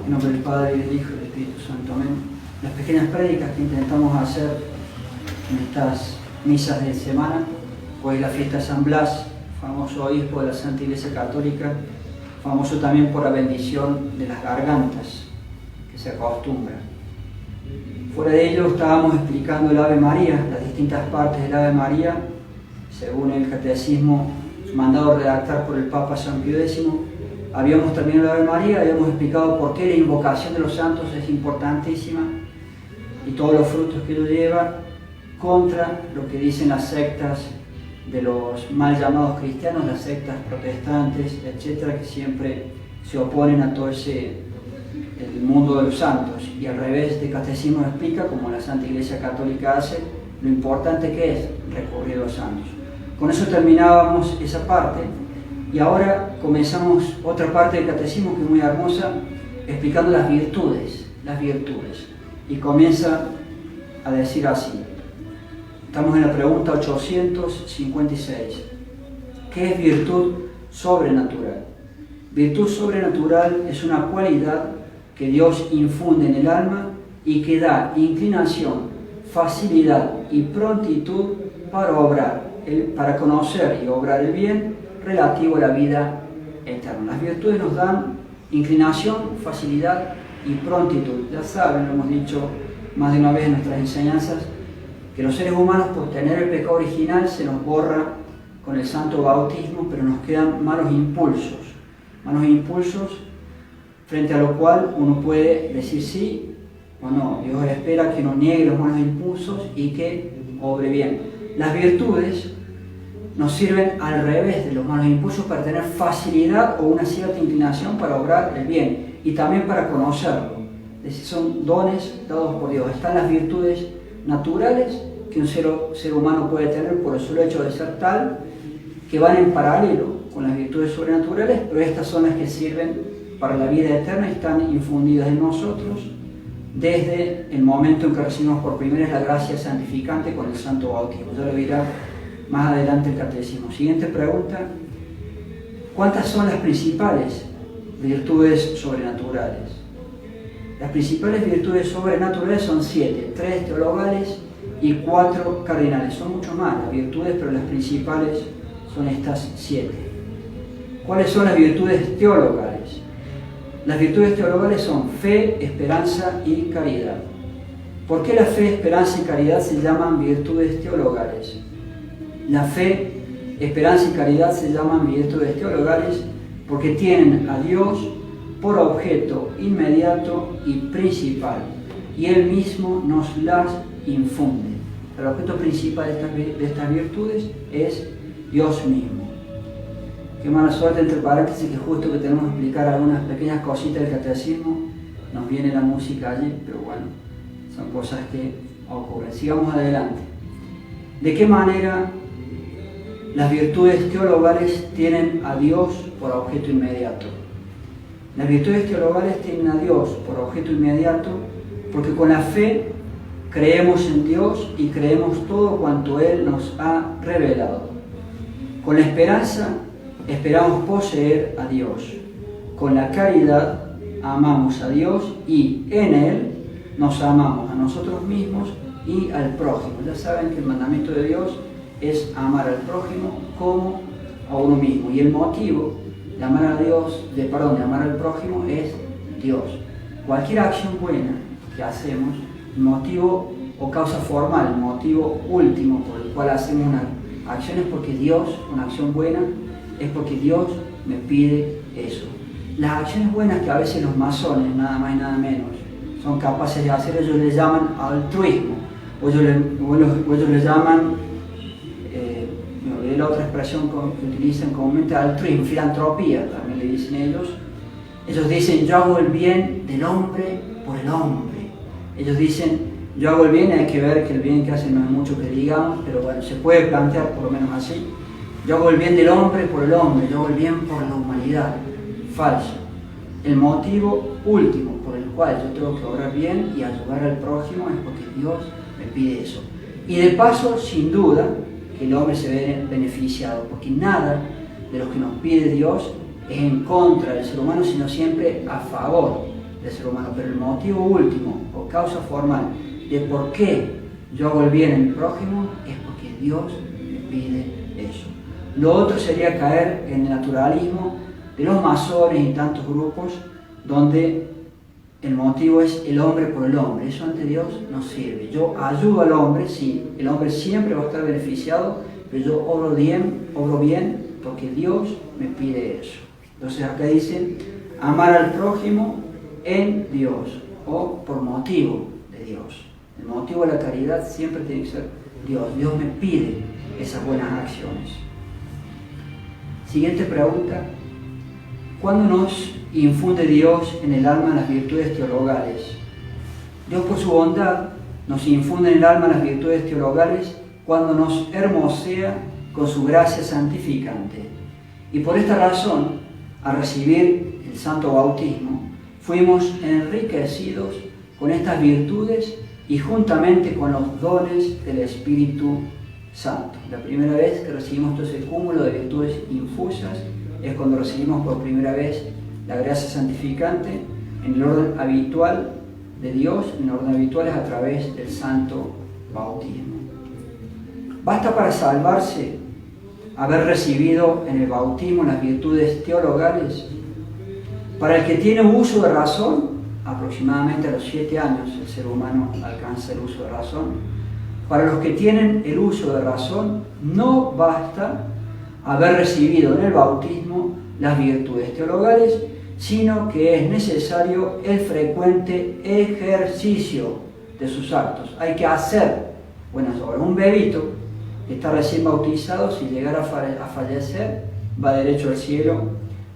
En nombre del Padre, y del Hijo y del Espíritu Santo. Amén. Las pequeñas prédicas que intentamos hacer en estas misas de semana, hoy es la fiesta de San Blas, famoso obispo de la Santa Iglesia Católica, famoso también por la bendición de las gargantas, que se acostumbra. Fuera de ello estábamos explicando el Ave María, las distintas partes del Ave María, según el catecismo mandado a redactar por el Papa San Pío X. Habíamos terminado el Ave María, habíamos explicado por qué la invocación de los santos es importantísima y todos los frutos que ello lleva, contra lo que dicen las sectas de los mal llamados cristianos, las sectas protestantes, etcétera, que siempre se oponen a todo el mundo de los santos. Y al revés, este catecismo explica, como la Santa Iglesia Católica hace, lo importante que es recurrir a los santos. Con eso terminábamos esa parte y ahora comenzamos otra parte del catecismo que es muy hermosa, explicando las virtudes. Y comienza a decir así. Estamos en la pregunta 856. ¿Qué es virtud sobrenatural? Virtud sobrenatural es una cualidad que Dios infunde en el alma y que da inclinación, facilidad y prontitud para obrar, para conocer y obrar el bien relativo a la vida eterna. Las virtudes nos dan inclinación, facilidad y prontitud. Ya saben, lo hemos dicho más de una vez en nuestras enseñanzas, que los seres humanos, por tener el pecado original, se nos borra con el santo bautismo, pero nos quedan malos impulsos frente a lo cual uno puede decir sí o no. Dios espera que uno niegue los malos impulsos y que obre bien. Las virtudes nos sirven al revés de los malos impulsos para tener facilidad o una cierta inclinación para obrar el bien y también para conocerlo. Es decir, son dones dados por Dios. Están las virtudes naturales que un ser humano puede tener por el solo hecho de ser tal, que van en paralelo con las virtudes sobrenaturales, pero estas son las que sirven para la vida eterna y están infundidas en nosotros desde el momento en que recibimos por primera vez la gracia santificante con el santo bautismo. Ya lo dirá más adelante el catecismo. Siguiente pregunta. ¿Cuántas son las principales virtudes sobrenaturales? Las principales virtudes sobrenaturales son 7, 3 teologales y 4 cardinales. Son mucho más las virtudes, pero las principales son estas 7. ¿Cuáles son las virtudes teologales? Las virtudes teologales son fe, esperanza y caridad. ¿Por qué la fe, esperanza y caridad se llaman virtudes teologales? La fe, esperanza y caridad se llaman virtudes teologales porque tienen a Dios por objeto inmediato y principal, y Él mismo nos las infunde. El objeto principal de estas virtudes es Dios mismo. Qué mala suerte, entre paréntesis, que justo que tenemos que explicar algunas pequeñas cositas del catecismo, nos viene la música allí, pero bueno, son cosas que ocurren. Sigamos adelante. ¿De qué manera las virtudes teologales tienen a Dios por objeto inmediato? Las virtudes teologales tienen a Dios por objeto inmediato porque con la fe creemos en Dios y creemos todo cuanto Él nos ha revelado. Con la esperanza esperamos poseer a Dios. Con la caridad amamos a Dios y en Él nos amamos a nosotros mismos y al prójimo. Ya saben que el mandamiento de Dios es amar al prójimo como a uno mismo. Y el motivo de amar a Dios, de amar al prójimo es Dios. Cualquier acción buena que hacemos, el motivo o causa formal, el motivo último por el cual hacemos una acción es porque Dios, una acción buena, es porque Dios me pide eso. Las acciones buenas que a veces los masones, nada más y nada menos, son capaces de hacer, ellos le llaman altruismo, o ellos le llaman, la otra expresión que utilizan comúnmente, altruismo, filantropía, también le dicen ellos. Ellos dicen, yo hago el bien del hombre por el hombre. Ellos dicen, yo hago el bien, hay que ver que el bien que hacen no es mucho que digamos, pero bueno, se puede plantear por lo menos así. Yo hago el bien del hombre por el hombre, yo hago el bien por la humanidad. Falso. El motivo último por el cual yo tengo que obrar bien y ayudar al prójimo es porque Dios me pide eso. Y de paso, sin duda, que el hombre se ve beneficiado, porque nada de lo que nos pide Dios es en contra del ser humano, sino siempre a favor del ser humano, pero el motivo último o causa formal de por qué yo hago el bien en mi prójimo es porque Dios me pide eso. Lo otro sería caer en el naturalismo de los masones y tantos grupos donde el motivo es el hombre por el hombre. Eso ante Dios no sirve. Yo ayudo al hombre, sí, el hombre siempre va a estar beneficiado, pero yo obro bien porque Dios me pide eso. Entonces acá dice, amar al prójimo en Dios o por motivo de Dios. El motivo de la caridad siempre tiene que ser Dios. Dios me pide esas buenas acciones. Siguiente pregunta. ¿Cuándo nos infunde Dios en el alma las virtudes teologales? Dios por su bondad nos infunde en el alma las virtudes teologales cuando nos hermosea con su gracia santificante. Y por esta razón, al recibir el santo bautismo, fuimos enriquecidos con estas virtudes y juntamente con los dones del Espíritu Santo. La primera vez que recibimos todo ese cúmulo de virtudes infusas es cuando recibimos por primera vez la gracia santificante en el orden habitual de Dios, en el orden habitual es a través del santo bautismo. Basta para salvarse haber recibido en el bautismo las virtudes teologales. Para el que tiene uso de razón, aproximadamente a los 7 años el ser humano alcanza el uso de razón. Para los que tienen el uso de razón, no basta haber recibido en el bautismo las virtudes teologales, sino que es necesario el frecuente ejercicio de sus actos. Hay que hacer buenas obras. Un bebito que está recién bautizado, si llegara a fallecer, va derecho al cielo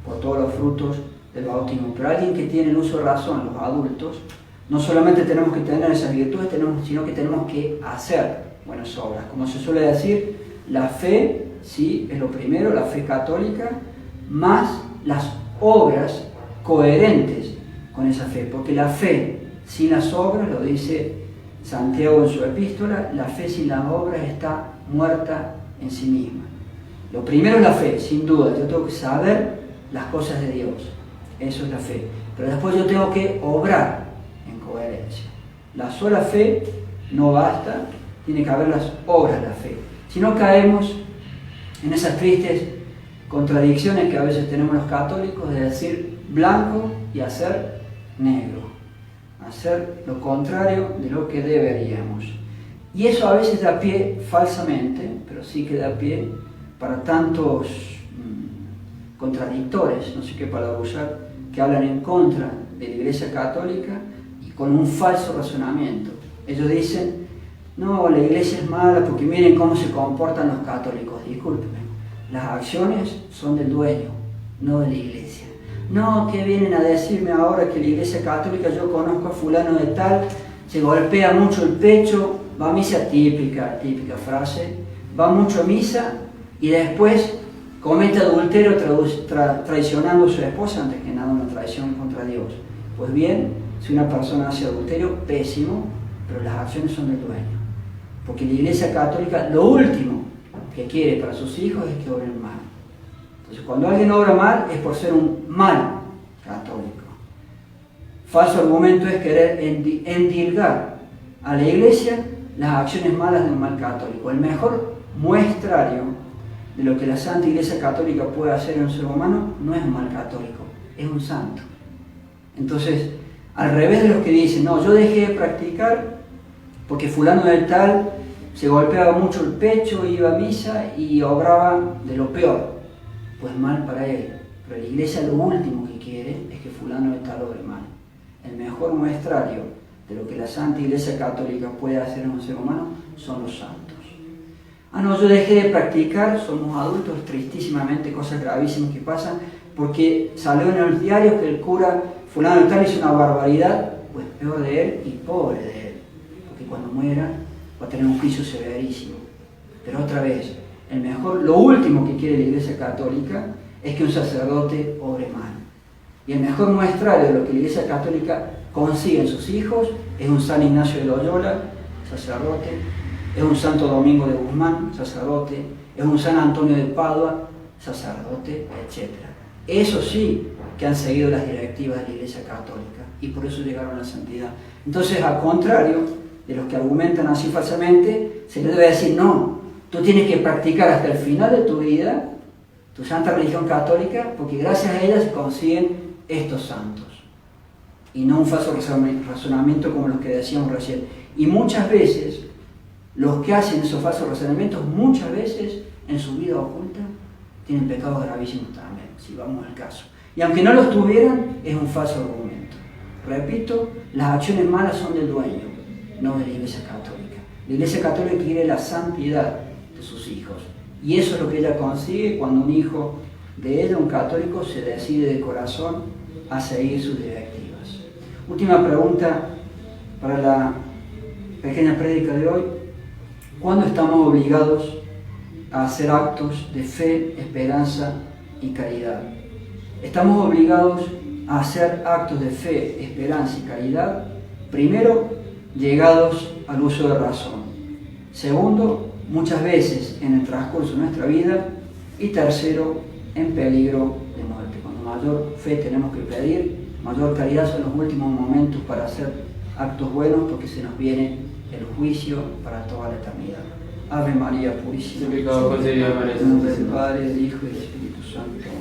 por todos los frutos del bautismo. Pero alguien que tiene el uso de razón, los adultos, no solamente tenemos que tener esas virtudes, sino que tenemos que hacer buenas obras. Como se suele decir, la fe, sí, es lo primero, la fe católica, más las obras coherentes con esa fe. Porque la fe sin las obras, lo dice Santiago en su epístola, la fe sin las obras está muerta en sí misma. Lo primero es la fe, sin duda. Yo tengo que saber las cosas de Dios. Eso es la fe. Pero después yo tengo que obrar en coherencia. La sola fe no basta, tiene que haber las obras de la fe. Si no caemos en esas tristes contradicciones que a veces tenemos los católicos de decir blanco y hacer negro. Hacer lo contrario de lo que deberíamos. Y eso a veces da pie falsamente, pero sí que da pie para tantos contradictores, no sé qué palabra usar, que hablan en contra de la Iglesia Católica y con un falso razonamiento. Ellos dicen, no, la Iglesia es mala porque miren cómo se comportan los católicos. Discúlpenme, las acciones son del dueño, no de la Iglesia. No, que vienen a decirme ahora que la Iglesia Católica, yo conozco a fulano de tal, se golpea mucho el pecho, va a misa, típica frase, va mucho a misa y después comete adulterio traicionando a su esposa, antes que nada una traición contra Dios. Pues bien, si una persona hace adulterio, pésimo, pero las acciones son del dueño. Porque la Iglesia Católica lo último que quiere para sus hijos es que obren mal. Entonces cuando alguien obra mal es por ser un mal católico. Falso argumento es querer endilgar a la Iglesia las acciones malas de un mal católico. El mejor muestrario de lo que la Santa Iglesia Católica puede hacer en un ser humano no es un mal católico, es un santo. Entonces, al revés de los que dicen, no, yo dejé de practicar porque fulano del tal se golpeaba mucho el pecho, iba a misa y obraba de lo peor. Pues mal para él. Pero la Iglesia lo último que quiere es que fulano del tal obre mal. El mejor muestrario de lo que la Santa Iglesia Católica puede hacer en un ser humano son los santos. Ah, no, yo dejé de practicar, somos adultos, tristísimamente, cosas gravísimas que pasan, porque salió en los diarios que el cura fulano tal hizo una barbaridad, pues peor de él y pobre de él, porque cuando muera va a tener un juicio severísimo. Pero otra vez, lo último que quiere la Iglesia Católica es que un sacerdote obre mal. Y el mejor muestrario de lo que la Iglesia Católica consigue en sus hijos es un San Ignacio de Loyola, sacerdote, es un Santo Domingo de Guzmán, sacerdote, es un San Antonio de Padua, sacerdote, etc. Eso sí que han seguido las directivas de la Iglesia Católica y por eso llegaron a la santidad. Entonces, al contrario de los que argumentan así falsamente, se les debe decir, no, tú tienes que practicar hasta el final de tu vida tu santa religión católica, porque gracias a ella se consiguen estos santos. Y no un falso razonamiento como los que decíamos recién. Y muchas veces, los que hacen esos falsos razonamientos, muchas veces en su vida oculta, tienen pecados gravísimos también, si vamos al caso. Y aunque no los tuvieran, es un falso argumento. Repito, las acciones malas son del dueño, no de la Iglesia Católica. La Iglesia Católica quiere la santidad de sus hijos. Y eso es lo que ella consigue cuando un hijo de ella, un católico, se decide de corazón a seguir sus directivas. Última pregunta para la pequeña prédica de hoy. ¿Cuándo estamos obligados a hacer actos de fe, esperanza y caridad? Estamos obligados a hacer actos de fe, esperanza y caridad, primero, llegados al uso de razón. Segundo, muchas veces en el transcurso de nuestra vida. Y tercero, en peligro de muerte. Cuando mayor fe tenemos que pedir, mayor caridad son los últimos momentos para hacer actos buenos, porque se nos viene el juicio para toda la eternidad. Ave María Purísima. En nombre del Padre, del Hijo y del Espíritu Santo.